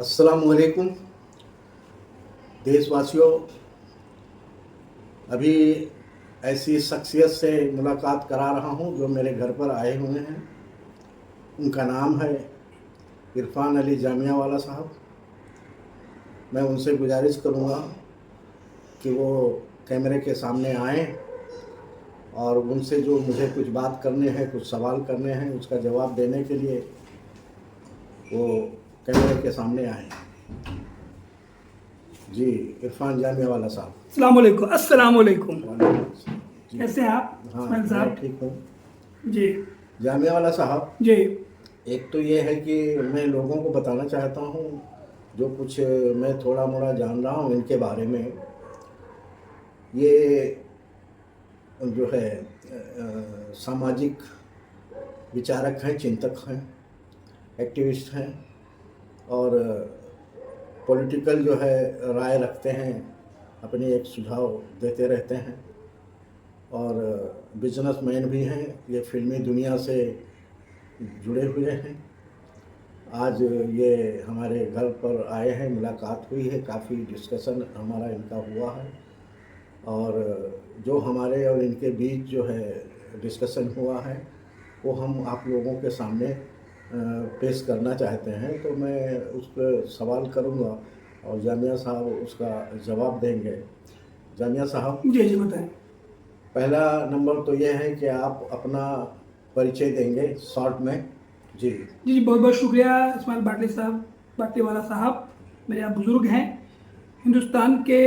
अस्सलाम वालेकुम देशवासियों। अभी ऐसी शख्सियत से मुलाकात करा रहा हूं जो मेरे घर पर आए हुए हैं। उनका नाम है इरफान अली जामिया वाला साहब। मैं उनसे गुजारिश करूंगा कि वो कैमरे के सामने आएं और उनसे जो मुझे कुछ बात करने हैं, कुछ सवाल करने हैं, उसका जवाब देने के लिए वो कैमरे के सामने आए। जी, इरफान जामिया वाला साहब। अस्सलाम वालेकुम। अस्सलाम वालेकुम। जी। कैसे हैं आप हाँ, इस्माइल साहब? मैं ठीक हूँ। जी जामिया वाला साहब, जी एक तो ये है कि मैं लोगों को बताना चाहता हूँ जो कुछ मैं थोड़ा मोड़ा जान रहा हूँ इनके बारे में। ये जो है सामाजिक विचारक हैं, चिंतक हैं, एक्टिविस्ट हैं और पॉलिटिकल जो है राय रखते हैं, अपनी एक सुझाव देते रहते हैं और बिजनेसमैन भी हैं। ये फिल्मी दुनिया से जुड़े हुए हैं। आज ये हमारे घर पर आए हैं, मुलाकात हुई है, काफ़ी डिस्कशन हमारा इनका हुआ है और जो हमारे और इनके बीच जो है डिस्कशन हुआ है वो हम आप लोगों के सामने पेश करना चाहते हैं। तो मैं उस पर सवाल करूंगा और जामिया साहब उसका जवाब देंगे। जामिया साहब, जी जी बताएं। पहला नंबर तो ये है कि आप अपना परिचय देंगे शॉर्ट में। जी जी जी बहुत बहुत शुक्रिया इस्माइल बाटली साहब, बाटली वाला साहब। मेरे आप बुज़ुर्ग हैं। हिंदुस्तान के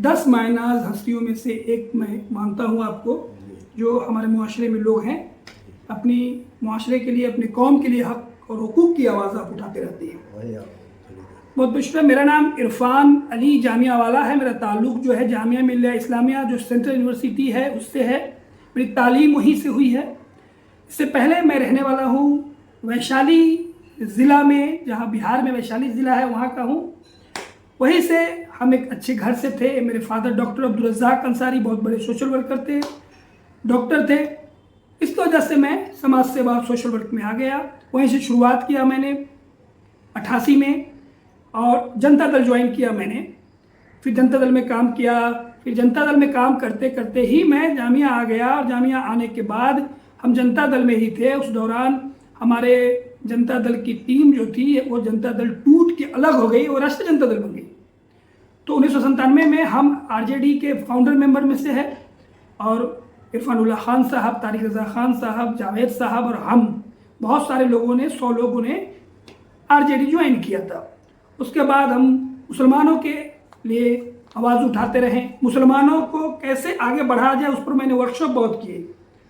10 मायनाज हस्तियों में से एक मैं मानता हूँ आपको, जो हमारे मुआशरे में लोग हैं, अपनी मुआशरे के लिए, अपनी कौम के लिए हक और हुकूक की आवाज़ आप उठाते रहते हैं। वही आप। बहुत बहुत शुक्रिया। मेरा नाम इरफान अली जामिया वाला है। मेरा ताल्लुक़ जो है जामिया मिल्लिया इस्लामिया जो सेंट्रल यूनिवर्सिटी है उससे है। मेरी तालीम वहीं से हुई है। इससे पहले मैं रहने वाला हूँ वैशाली ज़िला में, जहाँ बिहार में वैशाली ज़िला है, वहाँ का हूँ। वहीं से हम एक अच्छे घर से थे। मेरे फादर डॉक्टर अब्दुल रज़्ज़ाक अंसारी बहुत बड़े सोशल वर्कर थे, डॉक्टर थे। इस वजह से मैं समाज सेवा और सोशल वर्क में आ गया। वहीं से शुरुआत किया मैंने 88 में और जनता दल ज्वाइन किया मैंने। फिर जनता दल में काम किया। फिर जनता दल में काम करते करते ही मैं जामिया आ गया और जामिया आने के बाद हम जनता दल में ही थे। उस दौरान हमारे जनता दल की टीम जो थी वो जनता दल टूट के अलग हो गई और राष्ट्रीय जनता दल बन गई। तो 1997 में हम आरजेडी के फाउंडर मेंबर में से है और इरफानुल्लाह खान साहब, तारिक रज़ा खान साहब, जावेद साहब और हम बहुत सारे लोगों ने, 100 लोगों ने आरजेडी ज्वाइन किया था। उसके बाद हम मुसलमानों के लिए आवाज़ उठाते रहे। मुसलमानों को कैसे आगे बढ़ाया जाए उस पर मैंने वर्कशॉप बहुत किए,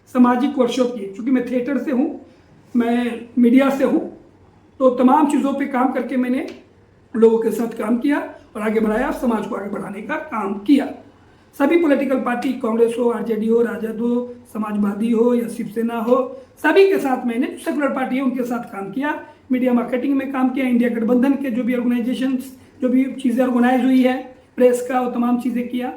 सामाजिक वर्कशॉप किए। क्योंकि मैं थिएटर से हूँ, मैं मीडिया से हूँ, तो तमाम चीज़ों पे काम करके मैंने लोगों के साथ काम किया और आगे बढ़ाया, समाज को आगे बढ़ाने का काम किया। सभी पॉलिटिकल पार्टी, कांग्रेस हो, आरजेडी हो, राजद हो, समाजवादी हो या शिवसेना हो, सभी के साथ मैंने, सेकुलर पार्टी है उनके साथ काम किया। मीडिया मार्केटिंग में काम किया। इंडिया गठबंधन के जो भी ऑर्गेनाइजेशन, जो भी चीज़ें ऑर्गेनाइज हुई है, प्रेस का, वो तमाम चीज़ें किया।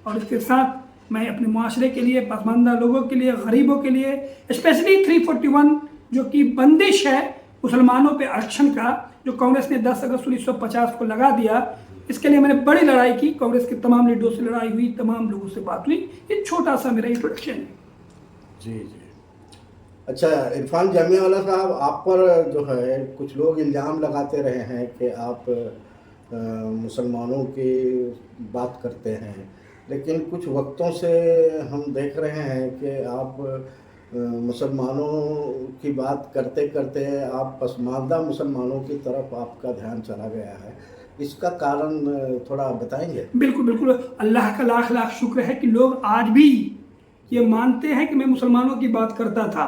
और इसके साथ मैं अपने मुआशरे के लिए, पसमानदा लोगों के लिए, गरीबों के लिए, स्पेशली 341 जो कि बंदिश है मुसलमानों पे आरक्षण का, जो कांग्रेस ने 10 अगस्त 1950 को लगा दिया, इसके लिए मैंने बड़ी लड़ाई की। कांग्रेस के तमाम लीडरों से लड़ाई हुई, तमाम लोगों से बात हुई। ये छोटा सा मेरा इंट्रोडक्शन है। जी जी। अच्छा, इरफान जामिया वाला साहब, आप पर जो है कुछ लोग इल्ज़ाम लगाते रहे हैं कि आप मुसलमानों की बात करते हैं, लेकिन कुछ वक्तों से हम देख रहे हैं कि आप मुसलमानों की बात करते करते आप पसमानदा मुसलमानों की तरफ आपका ध्यान चला गया है। इसका कारण थोड़ा बताएंगे? बिल्कुल बिल्कुल। अल्लाह का लाख लाख शुक्र है कि लोग आज भी ये मानते हैं कि मैं मुसलमानों की बात करता था।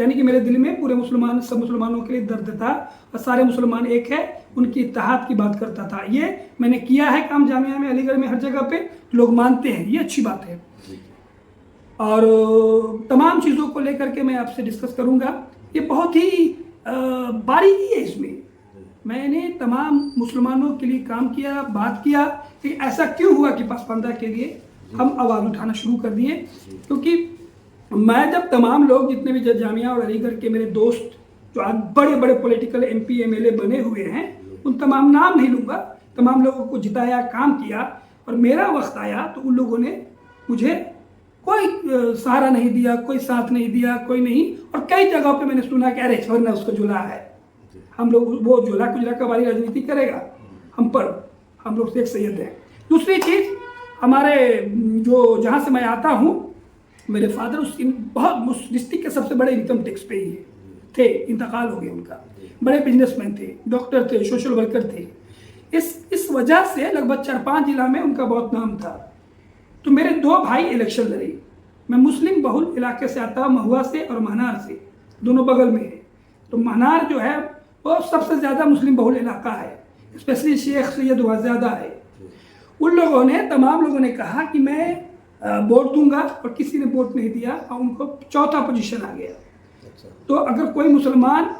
यानी कि मेरे दिल में पूरे मुसलमान, सब मुसलमानों के लिए दर्द था और सारे मुसलमान एक है, उनकी इत्तेहाद की बात करता था। ये मैंने किया है काम जामिया में, अलीगढ़ में, हर जगह पे लोग मानते हैं। ये अच्छी बात है। और तमाम चीज़ों को लेकर के मैं आपसे डिस्कस करूँगा। ये बहुत ही बारीकी है इसमें। मैंने तमाम मुसलमानों के लिए काम किया, बात किया कि ऐसा क्यों हुआ कि पसमानदा के लिए हम आवाज़ उठाना शुरू कर दिए। क्योंकि मैं जब तमाम लोग जितने भी जामिया और अलीगढ़ के मेरे दोस्त जो आज बड़े बड़े पॉलिटिकल MP MLA बने हुए हैं, उन तमाम नाम नहीं लूँगा, तमाम लोगों को जिताया, काम किया, और मेरा वक्त आया तो उन लोगों ने मुझे कोई सहारा नहीं दिया, कोई साथ नहीं दिया, कोई नहीं। और कई जगहों पे मैंने सुना कि अरे छोड़ना, उसको जुला है, हम लोग वो जुला कुजला कबाली राजनीति करेगा, हम लोग शेख सैयद हैं। दूसरी चीज़, हमारे जो जहाँ से मैं आता हूँ, मेरे फादर उस बहुत डिस्ट्रिक्ट के सबसे बड़े इनकम टैक्स पे ही थे, इंतकाल हो गया उनका, बड़े बिजनेसमैन थे, डॉक्टर थे, सोशल वर्कर थे। इस वजह से लगभग 4-5 जिला में उनका बहुत नाम था। तो मेरे 2 भाई इलेक्शन लड़े। मैं मुस्लिम बहुल इलाके से आता, महुआ से और महनार से, दोनों बगल में है। तो महनार जो है वो सबसे ज़्यादा मुस्लिम बहुल इलाका है, स्पेशली शेख सैयद वहाँ ज़्यादा है। उन लोगों ने, तमाम लोगों ने कहा कि मैं वोट दूंगा, और किसी ने वोट नहीं दिया, और उनको 4था पोजीशन आ गया। तो अगर कोई मुसलमान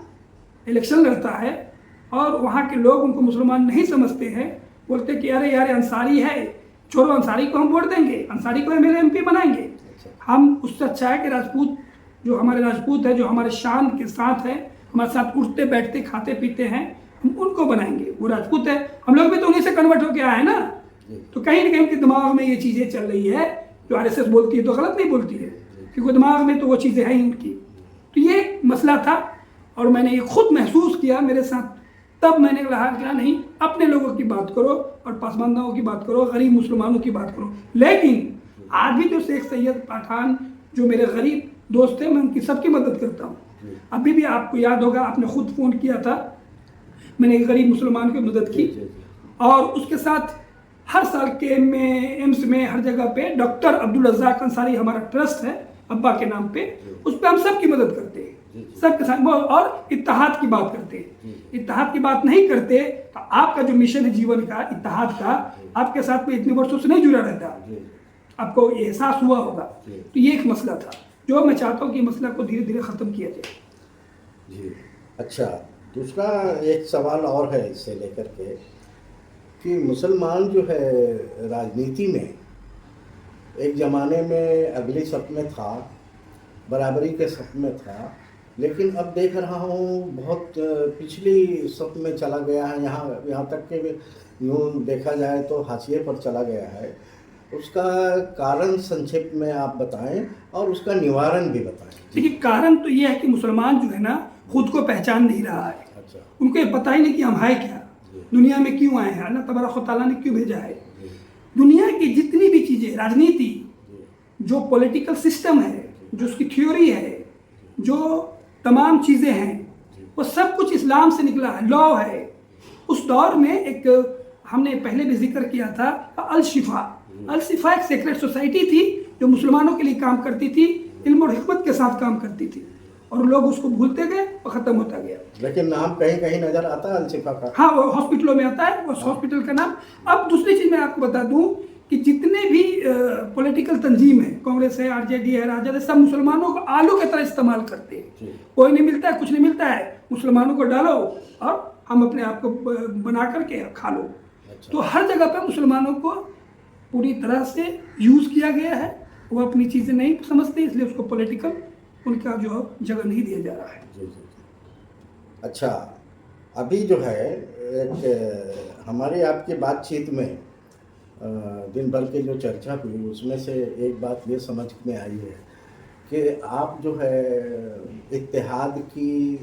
इलेक्शन लड़ता है और वहाँ के लोग उनको मुसलमान नहीं समझते हैं, बोलते कि अरे यार अंसारी है, छोड़ो, अंसारी को हम वोट देंगे, अंसारी को एमएलए एमपी बनाएंगे। हम उससे अच्छा है कि राजपूत, जो हमारे राजपूत है, जो हमारे शान के साथ है, हमारे साथ उठते बैठते खाते पीते हैं, हम उनको बनाएंगे। वो राजपूत है, हम लोग भी तो उन्हीं से कन्वर्ट होकर आए हैं ना। तो कहीं ना कहीं उनके दिमाग में ये चीज़ें चल रही है, जो आरएसएस बोलती है तो गलत नहीं बोलती है, क्योंकि दिमाग में तो वो चीज़ें हैं उनकी। तो ये मसला था, और मैंने ये खुद महसूस किया मेरे साथ। तब मैंने कहा कि नहीं, अपने लोगों की बात करो और पसमानदाओं की बात करो, गरीब मुसलमानों की बात करो। लेकिन आज भी जो शेख सैयद पठान, जो मेरे गरीब दोस्त हैं, मैं उनकी सबकी मदद करता हूँ। अभी भी आपको याद होगा, आपने खुद फ़ोन किया था, मैंने एक गरीब मुसलमान की मदद की। और उसके साथ हर साल के में, एम्स में, हर जगह पे डॉक्टर अब्दुल रज़ाक अंसारी हमारा ट्रस्ट है अब्बा के नाम पे, उस पर हम सबकी मदद करते हैं, सबके साथ। और इत्तेहाद की बात करते हैं। इत्तेहाद की बात नहीं करते तो आपका जो मिशन है जीवन का, इत्तेहाद का, आपके साथ में इतने वर्षों से नहीं जुड़ा रहता, आपको एहसास हुआ होगा। तो ये एक मसला था जो मैं चाहता हूँ कि मसला को धीरे धीरे ख़त्म किया जाए। जी, अच्छा, दूसरा एक सवाल और है इससे लेकर के कि मुसलमान जो है राजनीति में एक ज़माने में अगली सप में था, बराबरी के सप में था, लेकिन अब देख रहा हूँ बहुत पिछली सप में चला गया है। यहाँ तक कि यूँ देखा जाए तो हाशिए पर चला गया है। उसका कारण संक्षेप में आप बताएं और उसका निवारण भी बताएं। देखिए, कारण तो ये है कि मुसलमान जो है ना, खुद को पहचान नहीं रहा है। अच्छा। उनको ये पता ही नहीं कि हम है क्या, दुनिया में क्यों आए हैं, अल्लाह तबारक व तआला ने क्यों भेजा है। दुनिया की जितनी भी चीज़ें, राजनीति, जो पॉलिटिकल सिस्टम है, जो उसकी थ्योरी है, जो तमाम चीज़ें हैं, वो सब कुछ इस्लाम से निकला है, लॉ है। उस दौर में एक, हमने पहले भी जिक्र किया था, अल शिफा एक सेक्रेट सोसाइटी थी जो मुसलमानों के लिए काम करती थी, इल्म और हिकमत के साथ काम करती थी, और लोग उसको भूलते गए और ख़त्म होता गया। लेकिन नाम कहीं कहीं नज़र आता है अल शिफा का। हाँ, वो हॉस्पिटलों में आता है, वो हॉस्पिटल का नाम। अब दूसरी चीज़ मैं आपको बता दूं कि जितने भी पॉलिटिकल तंजीम है, कांग्रेस है, आरजेडी है, राजद है, सब मुसलमानों को आलू की तरह इस्तेमाल करते हैं। कोई नहीं मिलता है, कुछ नहीं मिलता है, मुसलमानों को डालो और हम अपने आप को बना करके खा लो। अच्छा। तो हर जगह पे मुसलमानों को पूरी तरह से यूज़ किया गया है। वो अपनी चीज़ें नहीं समझते, इसलिए उसको पॉलिटिकल उनका जो जगह नहीं दिया जा रहा है। जी। अच्छा, अभी जो है एक हमारी आपकी बातचीत में दिन भर की जो चर्चा हुई, उसमें से एक बात ये समझ में आई है कि आप जो है इत्तेहाद की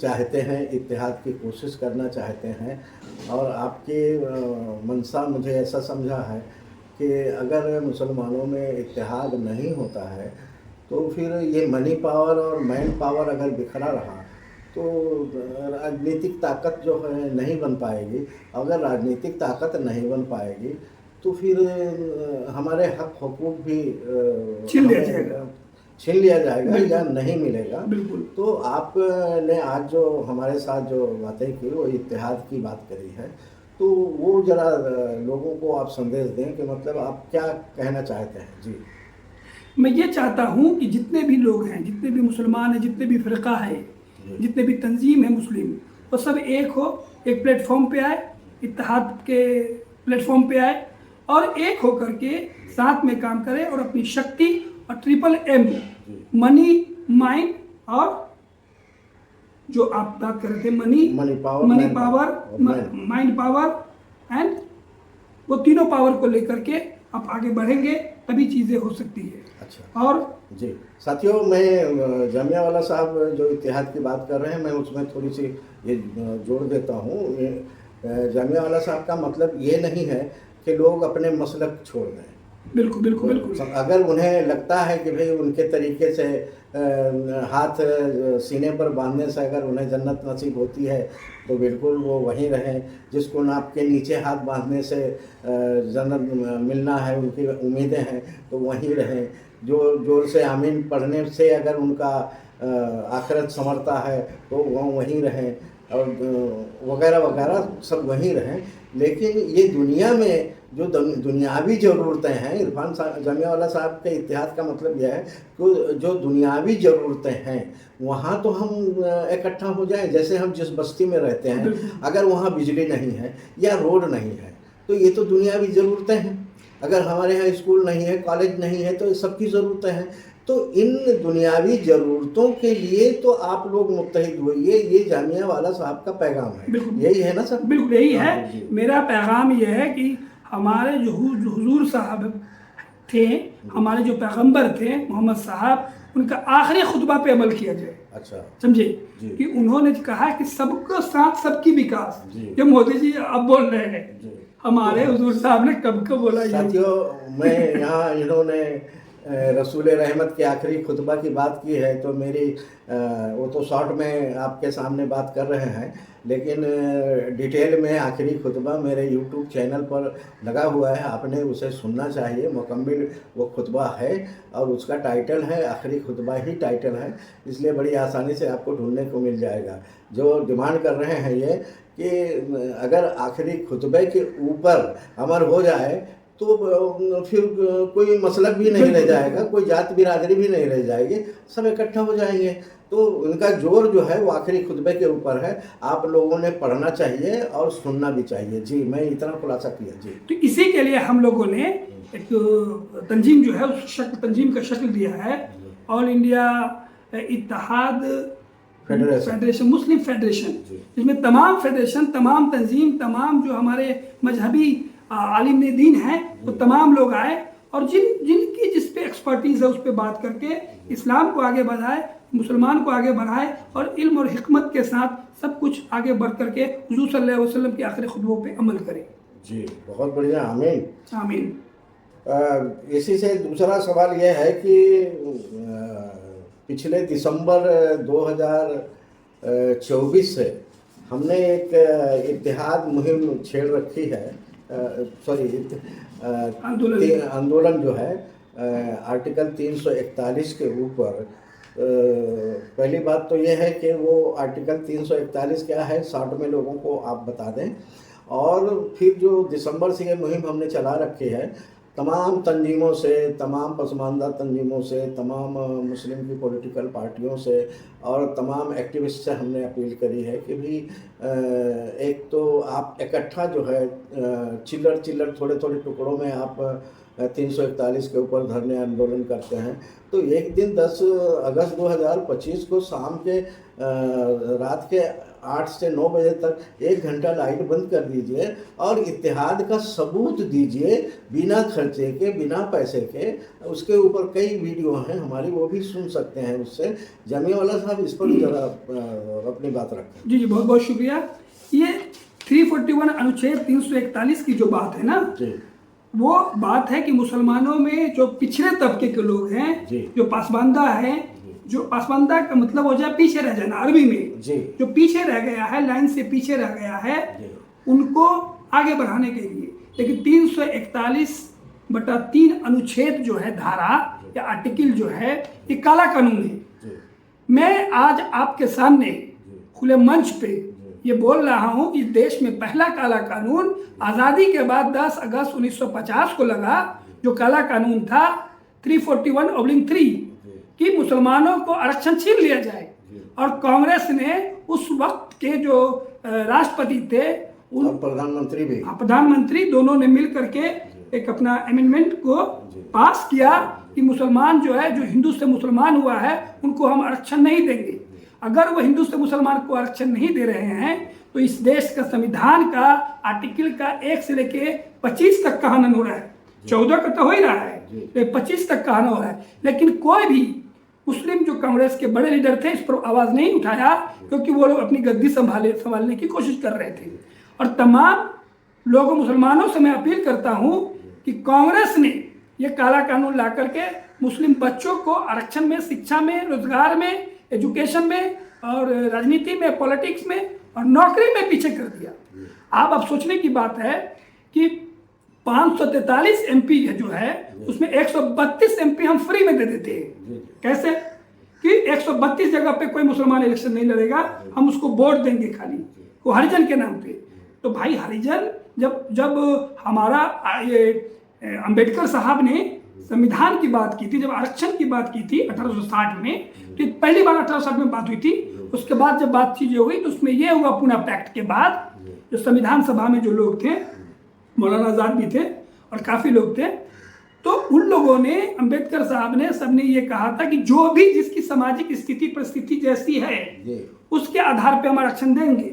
चाहते हैं, इत्तेहाद की कोशिश करना चाहते हैं, और आपकी मंशा मुझे ऐसा समझा है कि अगर मुसलमानों में इत्तेहाद नहीं होता है तो फिर ये मनी पावर और मैन पावर अगर बिखरा रहा तो राजनीतिक ताकत जो है नहीं बन पाएगी। अगर राजनीतिक ताकत नहीं बन पाएगी तो फिर हमारे हक हुकूक भी छीन लिया जाएगा या नहीं मिलेगा। बिल्कुल। तो आपने आज जो हमारे साथ जो बातें की, वो इत्तेहाद की बात करी है, तो वो ज़रा लोगों को आप संदेश दें कि मतलब आप क्या कहना चाहते हैं। जी, मैं ये चाहता हूँ कि जितने भी लोग हैं, जितने भी मुसलमान हैं, जितने भी फ़िरका है, जितने भी तंजीम है मुस्लिम, वो सब एक हो, एक प्लेटफॉर्म पे आए, इत्तेहाद के प्लेटफॉर्म पे आए, और एक हो करके साथ में काम करें और अपनी शक्ति और ट्रिपल एम, मनी, माइंड और जो आप बात कर रहे थे, money power, mind power and वो तीनों पावर को लेकर के आप आगे बढ़ेंगे तभी चीज़ें हो सकती है। अच्छा। और जी साथियों, मैं जामिया वाला साहब जो इत्तेहाद की बात कर रहे हैं, मैं उसमें थोड़ी सी ये जोड़ देता हूँ। जामिया वाला साहब का मतलब ये नहीं है कि लोग अपने मसलक छोड़ दें। बिल्कुल बिल्कुल बिल्कुल। अगर उन्हें लगता है कि भाई उनके तरीके से हाथ सीने पर बांधने से अगर उन्हें जन्नत नसीब होती है तो बिल्कुल वो वहीं रहें। जिसको नाप के नीचे हाथ बांधने से जन्नत मिलना है, उनकी उम्मीदें हैं, तो वहीं रहें। जो जोर से आमीन पढ़ने से अगर उनका आखिरत संवरता है तो वो वहीं रहें, और वगैरह वगैरह सब वहीं रहें। लेकिन ये दुनिया में जो दुनियावी ज़रूरतें हैं, इरफान जामिया वाला साहब के इत्तेहाद का मतलब यह है कि जो दुनियावी ज़रूरतें हैं वहाँ तो हम इकट्ठा हो जाएं। जैसे हम जिस बस्ती में रहते हैं, अगर वहाँ बिजली नहीं है या रोड नहीं है तो ये तो दुनियावी ज़रूरतें हैं। अगर हमारे यहाँ स्कूल नहीं है, कॉलेज नहीं है, तो सबकी ज़रूरतें हैं। तो इन दुनियावी ज़रूरतों के लिए तो आप लोग मुत्तहिद होइए, ये जामिया वाला साहब का पैगाम है। यही है ना सर? बिल्कुल यही है। मेरा पैगाम यह है कि हमारे जो हुजूर साहब थे, हमारे जो पैगंबर थे मोहम्मद साहब, उनका आखिरी खुतबा पे अमल किया जाए। अच्छा, समझे कि उन्होंने कहा कि सबको साथ सबकी विकास। ये मोदी जी अब बोल रहे हैं, हमारे हुजूर साहब ने कब को बोला। साथियों, मैं यहाँ इन्होंने रसूल रहमत के आखिरी खुतबा की बात की है, तो मेरी वो तो शॉर्ट में आपके सामने बात कर रहे हैं, लेकिन डिटेल में आखिरी खुतबा मेरे यूट्यूब चैनल पर लगा हुआ है। आपने उसे सुनना चाहिए। मुकम्मिल वो खुतबा है और उसका टाइटल है, आखिरी खुतबा ही टाइटल है, इसलिए बड़ी आसानी से आपको ढूंढने को मिल जाएगा। जो डिमांड कर रहे हैं ये कि अगर आखिरी खुतबे के ऊपर अमल हो जाए तो फिर कोई मसलक भी नहीं रह जाएगा, कोई जात बिरादरी भी नहीं रह जाएगी, सब इकट्ठा हो जाएंगे। तो उनका जोर जो है वो आखिरी खुतबे के ऊपर है। आप लोगों ने पढ़ना चाहिए और सुनना भी चाहिए। जी, मैं इतना खुलासा किया। जी, तो इसी के लिए हम लोगों ने एक तंजीम जो है उस तंजीम का शक्ल दिया है, ऑल इंडिया इत्तेहाद फेडरेशन, मुस्लिम फेडरेशन, जिसमें तमाम फेडरेशन, तमाम तंजीम, तमाम जो हमारे मजहबी आलिम दीन हैं वो तमाम लोग आए और जिनकी जिस पे एक्सपर्टीज़ है उस पर बात करके इस्लाम को आगे बढ़ाए, मुसलमान को आगे बढ़ाए और इल्म और हिकमत के साथ सब कुछ आगे बढ़ करके हुजूर सल्लल्लाहु अलैहि वसल्लम के आखिरी खुतबों पे अमल करें। जी, बहुत बढ़िया। आमीन आमीन। इसी से दूसरा सवाल यह है कि पिछले दिसंबर 2024 से हमने एक इत्तेहाद मुहिम छेड़ रखी है, आंदोलन जो है आर्टिकल 341 के ऊपर। पहली बात तो ये है कि वो आर्टिकल 341 क्या है, शॉर्ट में लोगों को आप बता दें। और फिर जो दिसंबर से ये मुहिम हमने चला रखी है, तमाम तंजीमों से, तमाम पसमानदा तंजीमों से, तमाम मुस्लिम की पॉलिटिकल पार्टियों से और तमाम एक्टिविस्ट से हमने अपील करी है कि भी एक तो आप इकट्ठा जो है चिल्लर थोड़े थोड़े टुकड़ों में आप 341 के ऊपर धरने आंदोलन करते हैं, तो एक दिन 10 अगस्त 2025 को शाम के रात के 8 से 9 बजे तक 1 घंटा लाइट बंद कर दीजिए और इत्तेहाद का सबूत दीजिए, बिना खर्चे के, बिना पैसे के। उसके ऊपर कई वीडियो हैं हमारी, वो भी सुन सकते हैं उससे। जामिया वाला साहब इस पर ज़रा अपनी बात रखें। जी, बहुत बहुत शुक्रिया। ये 341 अनुच्छेद 341 की जो बात है ना जी, वो बात है कि मुसलमानों में जो पिछड़े तबके के लोग हैं, जो पासबांदा हैं, जो पासबांदा का मतलब हो जाए पीछे रह जाना अरबी में, जो पीछे रह गया है, लाइन से पीछे रह गया है, उनको आगे बढ़ाने के लिए। लेकिन 341/3 अनुच्छेद जो है, धारा या आर्टिकल जो है, ये काला कानून है। मैं आज आपके सामने खुले मंच पे ये बोल रहा हूँ कि देश में पहला काला कानून आज़ादी के बाद 10 अगस्त 1950 को लगा, जो काला कानून था 341/3 कि मुसलमानों को आरक्षण छीन लिया जाए। और कांग्रेस ने उस वक्त के जो राष्ट्रपति थे, उन प्रधानमंत्री दोनों ने मिल करके एक अपना अमेंडमेंट को पास किया कि मुसलमान जो है, जो हिंदू से मुसलमान हुआ है, उनको हम आरक्षण नहीं देंगे। अगर वो हिंदू से मुसलमान को आरक्षण नहीं दे रहे हैं तो इस देश का संविधान का आर्टिकल का 1 से लेके 25 तक का हनन हो रहा है। 14 का तो हो ही रहा है, तो 25 तक का हनन हो रहा है। लेकिन कोई भी मुस्लिम जो कांग्रेस के बड़े लीडर थे इस पर आवाज नहीं उठाया, क्योंकि वो लोग अपनी गद्दी संभालने की कोशिश कर रहे थे। और तमाम लोगों मुसलमानों से मैं अपील करता हूं कि कांग्रेस ने ये काला कानून ला करके मुस्लिम बच्चों को आरक्षण में, शिक्षा में, रोजगार में, एजुकेशन में और राजनीति में, पॉलिटिक्स में और नौकरी में पीछे कर दिया। अब सोचने की बात है कि 543 एमपी जो है उसमें 132 एमपी हम फ्री में दे देते हैं। कैसे कि 132 जगह पे कोई मुसलमान इलेक्शन नहीं लड़ेगा, हम उसको वोट देंगे खाली वो हरिजन के नाम पे। तो भाई हरिजन जब हमारा ये अंबेडकर साहब ने संविधान की बात की थी, जब आरक्षण की बात की थी 1860 में, तो पहली बार 1860 में बात हुई थी। उसके बाद जब बात चीजें हो गई तो उसमें यह हुआ पूना पैक्ट के बाद जो संविधान सभा में जो लोग थे, मौलाना आजाद भी थे और काफी लोग थे, तो उन लोगों ने, अंबेडकर साहब ने, सबने ये कहा था कि जो भी जिसकी सामाजिक स्थिति परिस्थिति जैसी है उसके आधार पे हम आरक्षण देंगे।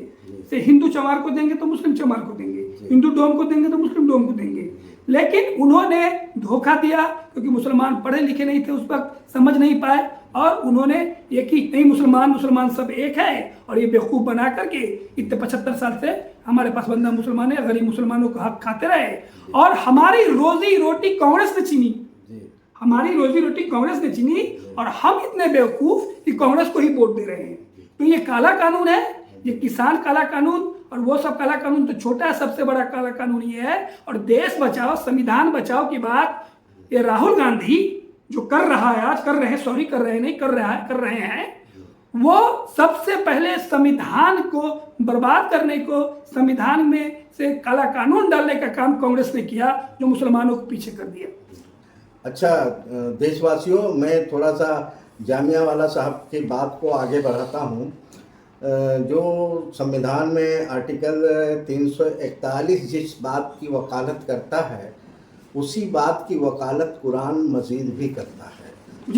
से हिंदू चमार को देंगे तो मुस्लिम चमार को देंगे, हिंदू डोम को देंगे तो मुस्लिम डोम को देंगे। लेकिन उन्होंने धोखा दिया, क्योंकि मुसलमान पढ़े लिखे नहीं थे उस वक्त, समझ नहीं पाए, और उन्होंने ये कि नहीं मुसलमान सब एक है, और ये बेवकूफ़ बना करके इतने 75 साल से हमारे पास बंदा मुसलमान है, गरीब मुसलमानों का हक खाते रहे और हमारी रोजी रोटी कांग्रेस ने छीनी। हमारी रोजी रोटी कांग्रेस ने छीनी और हम इतने बेवकूफ़ कि कांग्रेस को ही वोट दे रहे हैं। तो ये काला कानून है, ये किसान काला कानून, और वो सब काला कानून तो छोटा है, सबसे बड़ा काला कानून ये है। और देश बचाओ, संविधान बचाओ की बात ये राहुल गांधी जो कर रहा है आज, कर रहे हैं, वो सबसे पहले संविधान को बर्बाद करने को, संविधान में से काला कानून डालने का काम कांग्रेस ने किया, जो मुसलमानों को पीछे कर दिया। अच्छा देशवासियों, मैं थोड़ा सा जामिया वाला साहब की बात को आगे बढ़ाता हूँ। जो संविधान में आर्टिकल 341 जिस बात की वकालत करता है, उसी बात की वकालत कुरान मजीद भी करता है।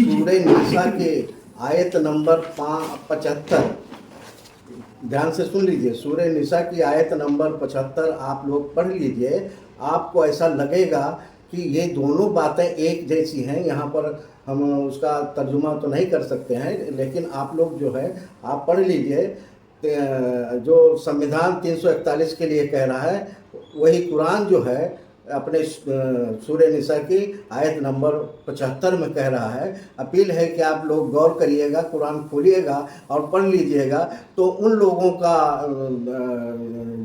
सूरे निसा के आयत नंबर 75, ध्यान से सुन लीजिए, सूरे निसा की आयत नंबर 75 आप लोग पढ़ लीजिए, आपको ऐसा लगेगा कि ये दोनों बातें एक जैसी हैं। यहाँ पर हम उसका तर्जुमा तो नहीं कर सकते हैं, लेकिन आप लोग जो है आप पढ़ लीजिए। जो संविधान 341 के लिए कह रहा है, वही कुरान जो है अपने सूरे निसा की आयत नंबर 75 में कह रहा है। अपील है कि आप लोग गौर करिएगा, कुरान खोलिएगा और पढ़ लीजिएगा, तो उन लोगों का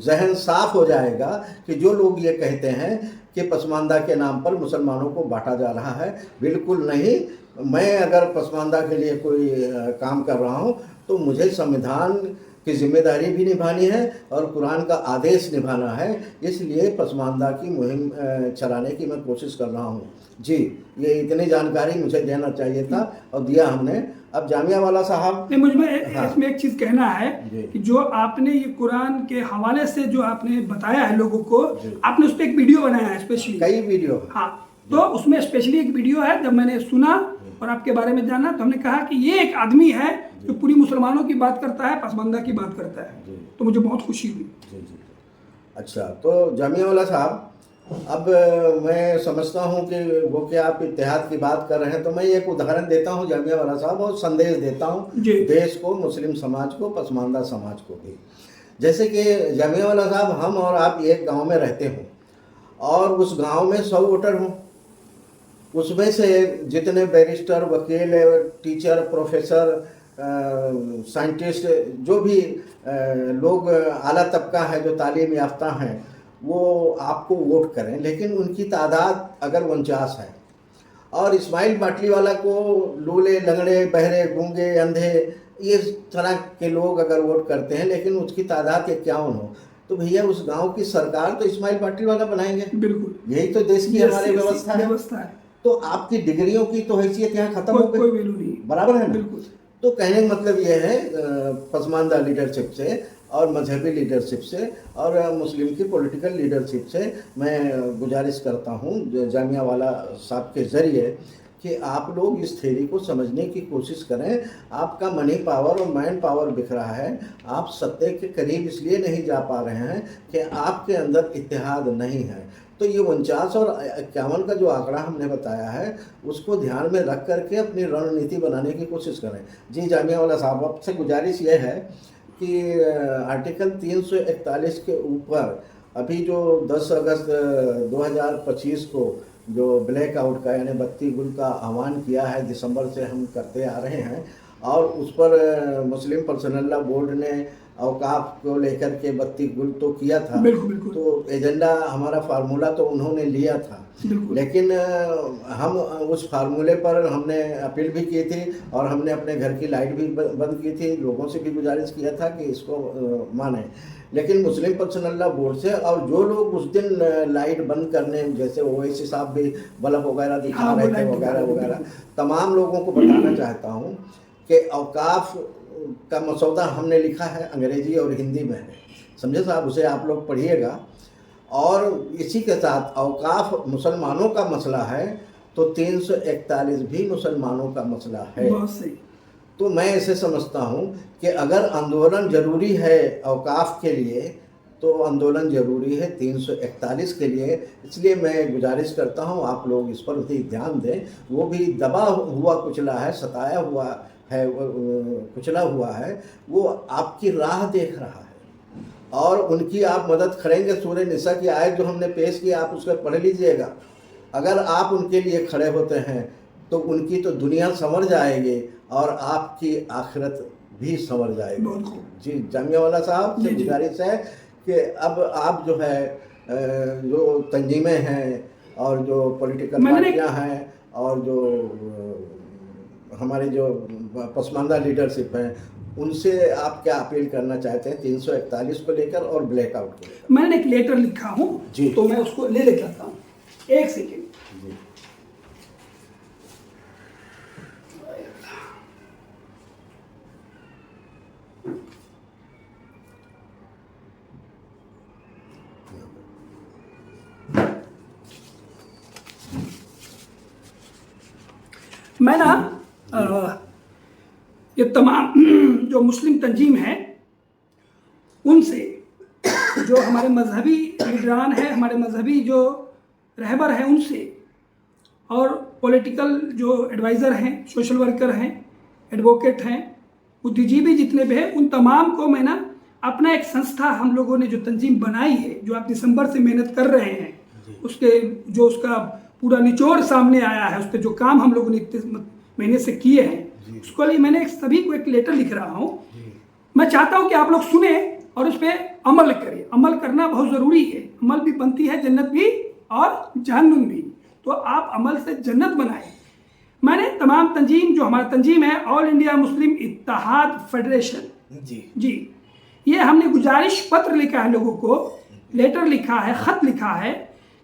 जहन साफ हो जाएगा कि जो लोग ये कहते हैं कि पसमानदा के नाम पर मुसलमानों को बांटा जा रहा है, बिल्कुल नहीं। मैं अगर पसमानदा के लिए कोई काम कर रहा हूँ तो मुझे संविधान की जिम्मेदारी भी निभानी है और कुरान का आदेश निभाना है, इसलिए पसमानदा की मुहिम चलाने की मैं कोशिश कर रहा हूँ। जी, ये इतनी जानकारी मुझे देना चाहिए था और दिया हमने। अब जामिया वाला साहब, नहीं, मुझे इसमें एक चीज़ कहना है कि जो आपने ये कुरान के हवाले से जो आपने बताया है लोगों को, आपने उस पर एक वीडियो बनाया है स्पेशली, कई वीडियो, हाँ, तो उसमें स्पेशली एक वीडियो है। जब मैंने सुना और आपके बारे में जाना तो हमने कहा कि ये एक आदमी है जो पूरी मुसलमानों की बात करता है, पसमानदा की बात करता है, तो मुझे बहुत खुशी हुई। अच्छा, तो जामिया वाला साहब, अब मैं समझता हूँ कि वो क्या आप इत्तेहाद की बात कर रहे हैं, तो मैं एक उदाहरण देता हूँ जामिया वाला साहब और संदेश देता हूँ देश को, मुस्लिम समाज को, पसमानदा समाज को भी। जैसे कि जामिया वाला साहब, हम और आप एक गांव में रहते हों और उस गांव में 100 वोटर हों, उसमें से जितने बैरिस्टर, वकील, टीचर, प्रोफेसर, साइंटिस्ट, जो भी लोग आला तबका है, जो तालीम याफ्ता हैं, वो आपको वोट करें, लेकिन उनकी तादाद अगर 49 है और इस्माइल बाटलीवाला को लूले, लंगड़े, बहरे, गूंगे, अंधे, ये तरह के लोग अगर वोट करते हैं, लेकिन उसकी तादाद 51 हो, तो भैया उस गांव की सरकार तो इस्माइल बाटलीवाला बनाएंगे। बिल्कुल, यही तो देश की हमारी व्यवस्था है। तो आपकी डिग्रियों की तो हैसियत यहाँ खत्म हो गई, कोई वैल्यू नहीं, बराबर है ना? बिल्कुल। तो कहने का मतलब ये है, पसमानदा लीडरशिप से और मजहबी लीडरशिप से और मुस्लिम की पॉलिटिकल लीडरशिप से मैं गुजारिश करता हूँ जामिया वाला साहब के ज़रिए कि आप लोग इस थ्योरी को समझने की कोशिश करें। आपका मनी पावर और मैन पावर बिक रहा है, आप सत्य के करीब इसलिए नहीं जा पा रहे हैं कि आपके अंदर इत्तेहाद नहीं है। तो ये 49 और 51 का जो आंकड़ा हमने बताया है उसको ध्यान में रख करके अपनी रणनीति बनाने की कोशिश करें। जी जामिया वाला साहब, आपसे गुजारिश ये है कि आर्टिकल 341 के ऊपर अभी जो 10 अगस्त 2025 को जो ब्लैक आउट का यानी बत्ती गुल का आह्वान किया है, दिसंबर से हम करते आ रहे हैं, और उस पर मुस्लिम पर्सनल लॉ बोर्ड ने औकाफ को लेकर के बत्ती गुल तो किया था। बिल्कुल बिल्कुल। तो एजेंडा हमारा फार्मूला तो उन्होंने लिया था, लेकिन हम उस फार्मूले पर हमने अपील भी की थी और हमने अपने घर की लाइट भी बंद की थी, लोगों से भी गुजारिश किया था कि इसको माने। लेकिन मुस्लिम पर्सनल लॉ बोर्ड से और जो लोग उस दिन लाइट बंद करने, जैसे ओवैसी साहब भी बल्ब वगैरह दिखा रहे थे वगैरह वगैरह, तमाम लोगों को बताना चाहता हूँ कि औकाफ का मसौदा हमने लिखा है, अंग्रेजी और हिंदी में है, समझे साहब, उसे आप लोग पढ़िएगा। और इसी के साथ औकाफ मुसलमानों का मसला है तो 341 भी मुसलमानों का मसला है। बहुत सही। तो मैं ऐसे समझता हूँ कि अगर आंदोलन जरूरी है औकाफ के लिए तो आंदोलन जरूरी है 341 के लिए। इसलिए मैं गुजारिश करता हूँ आप लोग इस पर भी ध्यान दें। वो भी दबा हुआ कुचला है, सताया हुआ है, कुचला हुआ है, वो आपकी राह देख रहा है और उनकी आप मदद करेंगे। सूरह निसा की आयत जो हमने पेश की आप उसको पढ़ लीजिएगा। अगर आप उनके लिए खड़े होते हैं तो उनकी तो दुनिया संवर जाएगी और आपकी आखिरत भी संवर जाएगी। जी जामिया वाला साहब से गुजारिश है कि अब आप जो है जो तंजीमें हैं और जो पॉलिटिकल पार्टियां हैं और जो हमारे जो पसमानदा लीडरशिप हैं उनसे आप क्या अपील करना चाहते हैं 341 को लेकर और ब्लैकआउट को लेकर? मैंने एक लेटर लिखा हूँ तो मैं उसको ले लेता हूँ, एक सेकेंड। मैं ना ये तमाम जो मुस्लिम तंजीम है उनसे, जो हमारे मजहबी लीडरान हैं, हमारे मजहबी जो रहबर हैं उनसे, और पॉलिटिकल जो एडवाइज़र हैं, सोशल वर्कर हैं, एडवोकेट हैं, बुद्धिजीवी जितने भी हैं, उन तमाम को मैं ना अपना एक संस्था हम लोगों ने जो तंजीम बनाई है, जो आप दिसंबर से मेहनत कर रहे हैं, उसके जो उसका पूरा निचोड़ सामने आया है, उस पर जो काम हम लोगों ने इतने महीने से किए हैं, उसके लिए मैंने सभी को एक लेटर लिख रहा हूँ। मैं चाहता हूँ कि आप लोग सुने और उस पर अमल करें। अमल करना बहुत ज़रूरी है। अमल भी बनती है जन्नत भी और जहन्नुम भी, तो आप अमल से जन्नत बनाएं। मैंने तमाम तंजीम, जो हमारा तंजीम है all India Muslim Ittehad federation, जी ये हमने गुजारिश पत्र लिखा है, लोगों को लेटर लिखा है, ख़त लिखा है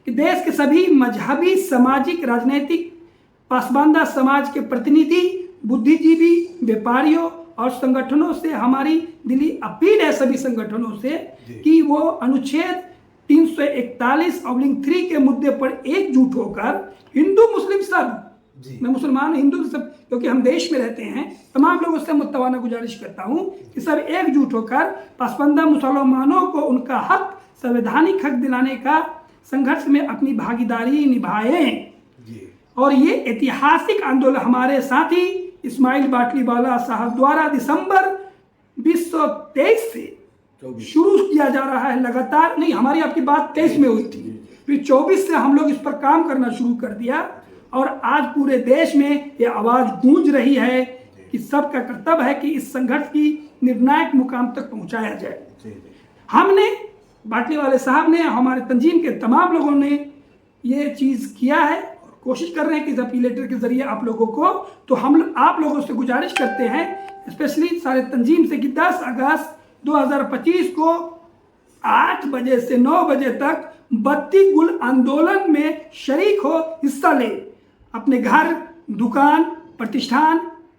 कि देश के सभी मजहबी, सामाजिक, राजनीतिक पासबानदा समाज के प्रतिनिधि, बुद्धिजीवी, व्यापारियों और संगठनों से हमारी दिली अपील है, सभी संगठनों से, कि वो अनुच्छेद 341/3 के मुद्दे पर एकजुट होकर हिंदू मुस्लिम सब, मैं मुसलमान हिंदू सब, क्योंकि हम देश में रहते हैं, तमाम लोगों से मुतवाना गुजारिश करता हूँ कि सब एकजुट होकर पासबानदा मुसलमानों को उनका हक, संवैधानिक हक दिलाने का संघर्ष में अपनी भागीदारी निभाएं। और ये ऐतिहासिक आंदोलन हमारे साथी इस्माइल बाटलीवाला साहब द्वारा दिसंबर 2023 से शुरू किया जा रहा है। लगातार नहीं, हमारी आपकी बात 23 में हुई थी, फिर 24 से हम लोग इस पर काम करना शुरू कर दिया और आज पूरे देश में ये आवाज़ गूंज रही है कि सबका कर्तव्य है कि इस संघर्ष की निर्णायक मुकाम तक पहुंचाया जाए। हमने, बाटलीवाले साहब ने, हमारे तंजीम के तमाम लोगों ने ये चीज़ किया है और कोशिश कर रहे हैं कि इस अपील लेटर के ज़रिए आप लोगों को, तो हम आप लोगों से गुजारिश करते हैं, स्पेशली सारे तंजीम से, कि 10 अगस्त 2025 को 8 बजे से 9 बजे तक बत्ती गुल आंदोलन में शरीक हो, हिस्सा ले। अपने घर, दुकान, प्रतिष्ठान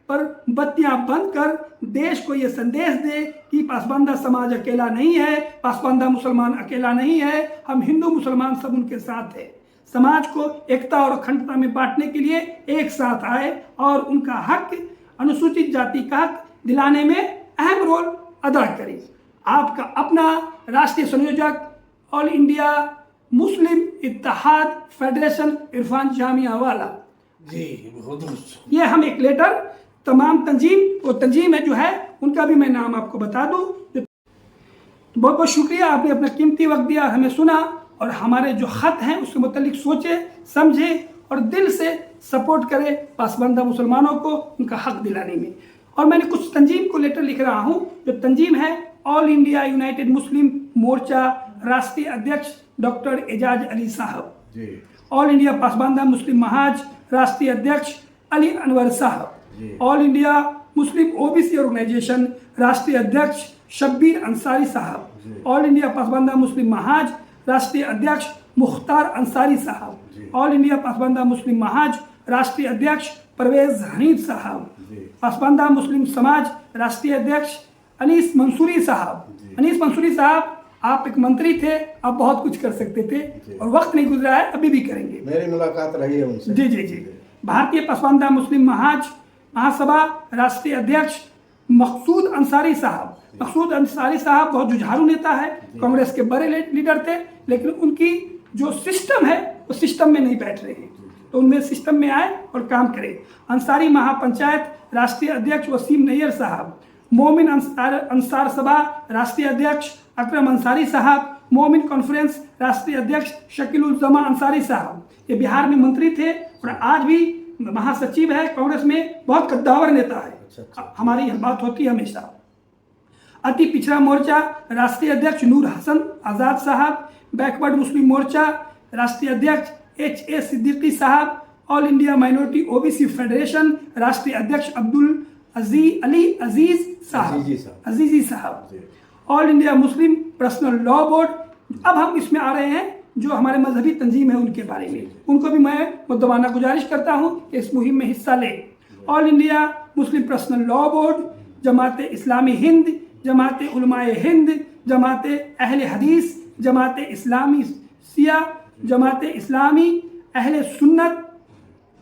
पर बत्तियां बंद कर देश को ये संदेश दे कि पासबानदा समाज अकेला नहीं है, पासबानदा मुसलमान अकेला नहीं है, हम हिंदू मुसलमान सब उनके साथ हैं। समाज को एकता और अखंडता में बांटने के लिए एक साथ आए और उनका हक, अनुसूचित जाति का हक दिलाने में अहम रोल अदा करें। आपका अपना राष्ट्रीय संयोजक, all India Muslim Ittehad federation Irfan Jamiawala ji. बहुत ये हम एक लेटर तमाम तंजीम, वो तंजीम है जो है उनका भी मैं नाम आपको बता दूं। बहुत बहुत शुक्रिया, आपने अपना कीमती वक्त दिया, हमें सुना और हमारे जो खत हैं उसके मुतालिक सोचे, समझे और दिल से सपोर्ट करे पासबंदा मुसलमानों को उनका हक दिलाने में। और मैंने कुछ तंजीम को लेटर लिख रहा हूँ। जो तंजीम है ऑल इंडिया यूनाइटेड मुस्लिम मोर्चा राष्ट्रीय अध्यक्ष डॉक्टर एजाज अली साहब, ऑल इंडिया पासबंदा मुस्लिम महाज राष्ट्रीय अध्यक्ष अली अनवर साहब, All India Muslim OBC Organisation राष्ट्रीय अध्यक्ष शब्बीर अंसारी साहब, ऑल इंडिया पासबंदा मुस्लिम महाज राष्ट्रीय अध्यक्ष मुख्तार अंसारी साहब, ऑल इंडिया पासबंदा मुस्लिम महाज राष्ट्रीय अध्यक्ष परवेज हनीफ साहब, पासबंदा मुस्लिम समाज राष्ट्रीय अध्यक्ष अनीस मंसूरी साहब। अनीस मंसूरी साहब, आप एक मंत्री थे, आप बहुत कुछ कर सकते थे और वक्त नहीं गुजरा है, अभी भी करेंगे। मेरी मुलाकात रही है उनसे। जी जी जी। भारतीय पासबंदा मुस्लिम महासभा राष्ट्रीय अध्यक्ष मकसूद अंसारी साहब। मकसूद अंसारी साहब बहुत जुझारू नेता है, कांग्रेस के बड़े लीडर थे, लेकिन उनकी जो सिस्टम है वो सिस्टम में नहीं बैठ रहे हैं, तो उनमें सिस्टम में आए और काम करें। अंसारी महापंचायत राष्ट्रीय अध्यक्ष वसीम नैयर साहब, मोमिन अंसार सभा राष्ट्रीय अध्यक्ष अकरम अंसारी साहब, मोमिन कॉन्फ्रेंस राष्ट्रीय अध्यक्ष शकील जमा अंसारी साहब। ये बिहार में मंत्री थे और आज भी महासचिव है कांग्रेस में, बहुत कद्दावर नेता है। हमारी यह बात होती है हमेशा। अति पिछड़ा मोर्चा राष्ट्रीय अध्यक्ष नूर हसन आज़ाद साहब, बैकवर्ड मुस्लिम मोर्चा राष्ट्रीय अध्यक्ष HA सिद्दीकी साहब, All India minority OBC federation राष्ट्रीय अध्यक्ष अब्दुल अजीजी साहब, All India Muslim personal law board. अब हम इसमें आ रहे हैं जो हमारे मजहबी तंजीम है उनके बारे में, उनको भी मैं मुद्दवाना गुजारिश करता हूँ कि इस मुहिम में हिस्सा लें। All India Muslim personal law board, Jamaat Islami Hind, Jamaat Ulemae Hind, जमात अहले हदीस, जमात इस्लामी सिया, जमात इस्लामी अहले सुन्नत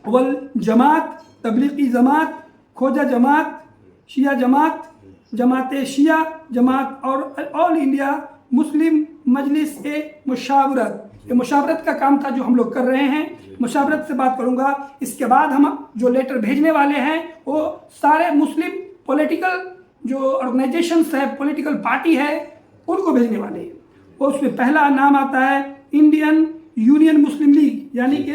वल जमात, तबलीगी जमात, खोजा जमात, शिया जमात, जमात शिया जमात और ऑल इंडिया मुस्लिम मजलिस ए मुशावरत। ये मुशावरत का काम था जो हम लोग कर रहे हैं, मुशावरत से बात करूंगा। इसके बाद हम जो लेटर भेजने वाले हैं वो सारे मुस्लिम पॉलिटिकल जो ऑर्गेनाइजेशंस है, पॉलिटिकल पार्टी है, उनको भेजने वाले हैं। और उसमें पहला नाम आता है इंडियन यूनियन मुस्लिम लीग, यानी कि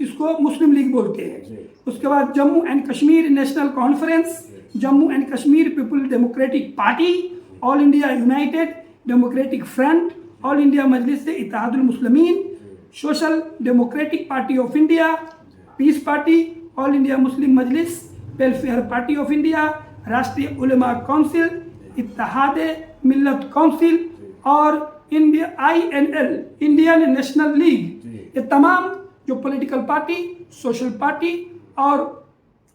इसको मुस्लिम लीग बोलते हैं। उसके बाद Jammu and Kashmir National Conference, Jammu and Kashmir People Democratic Party, All India United Democratic Front, All India Majlis Ittehadul Muslimeen, Social Democratic Party of India, Peace Party, All India Muslim Majlis, Welfare Party of India, Rashtriya Ulema Council, Ittehad Millat Council और India INL Indian National League. ये तमाम जो political party, social party और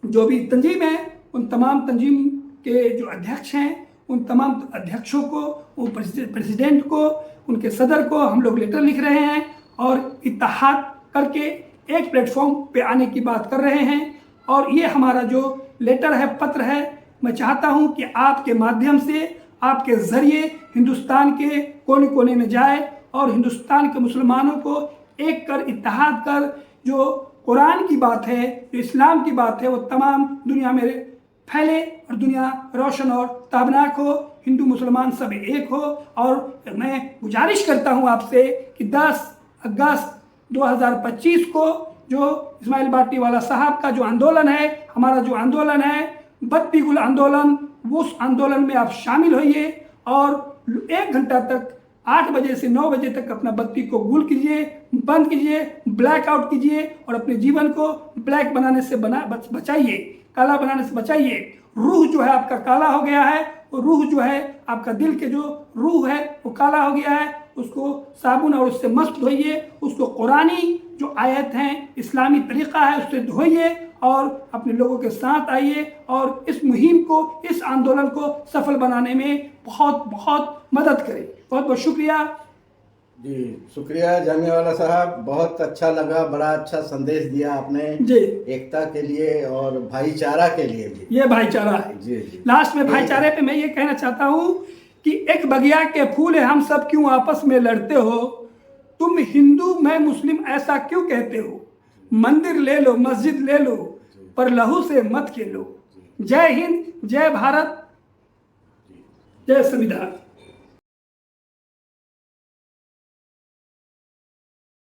जो भी तंजीम है, उन तमाम तंजीम के जो अध्यक्ष हैं, उन तमाम अध्यक्षों को, उन प्रेसिडेंट को, उनके सदर को हम लोग लेटर लिख रहे हैं और इत्तेहाद करके एक प्लेटफॉर्म पे आने की बात कर रहे हैं। और ये हमारा जो लेटर है, पत्र है, मैं चाहता हूँ कि आपके माध्यम से, आपके ज़रिए हिंदुस्तान के कोने कोने में जाए और हिंदुस्तान के मुसलमानों को एक कर, इत्तेहाद कर, जो कुरान की बात है, जो इस्लाम की बात है, वो तमाम दुनिया में फैले और दुनिया रोशन और ताबनाक हो, हिंदू मुसलमान सब एक हो। और मैं गुजारिश करता हूँ आपसे कि 10 अगस्त 2025 को जो इस्माइल बाटी वाला साहब का जो आंदोलन है, हमारा जो आंदोलन है बत्ती गुल आंदोलन, उस आंदोलन में आप शामिल होइए और 1 घंटा तक 8 बजे से 9 बजे तक अपना बत्ती को गुल कीजिए, बंद कीजिए, ब्लैक आउट कीजिए और अपने जीवन को ब्लैक बनाने से बचाइए, काला बनाने से बचाइए। रूह जो है आपका काला हो गया है, वो रूह जो है आपका दिल के जो रूह है वो काला हो गया है, उसको साबुन और उससे मस्त धोइए, उसको कुरानी जो आयत हैं, इस्लामी तरीक़ा है, उससे धोइए और अपने लोगों के साथ आइए और इस मुहिम को, इस आंदोलन को सफल बनाने में बहुत बहुत मदद करें। बहुत बहुत शुक्रिया। जी, शुक्रिया जामियावाला साहब, बहुत अच्छा लगा, बड़ा अच्छा संदेश दिया आपने जी, एकता के लिए और भाईचारा के लिए भी। ये भाईचारा है। जी जी। लास्ट में भाईचारे पे मैं ये कहना चाहता हूँ कि एक बगिया के फूल है, हम सब क्यों आपस में लड़ते हो, तुम हिंदू मैं मुस्लिम ऐसा क्यों कहते हो, मंदिर ले लो मस्जिद ले लो पर लहू से मत खेलो। जय हिंद, जय भारत, जय संविधान।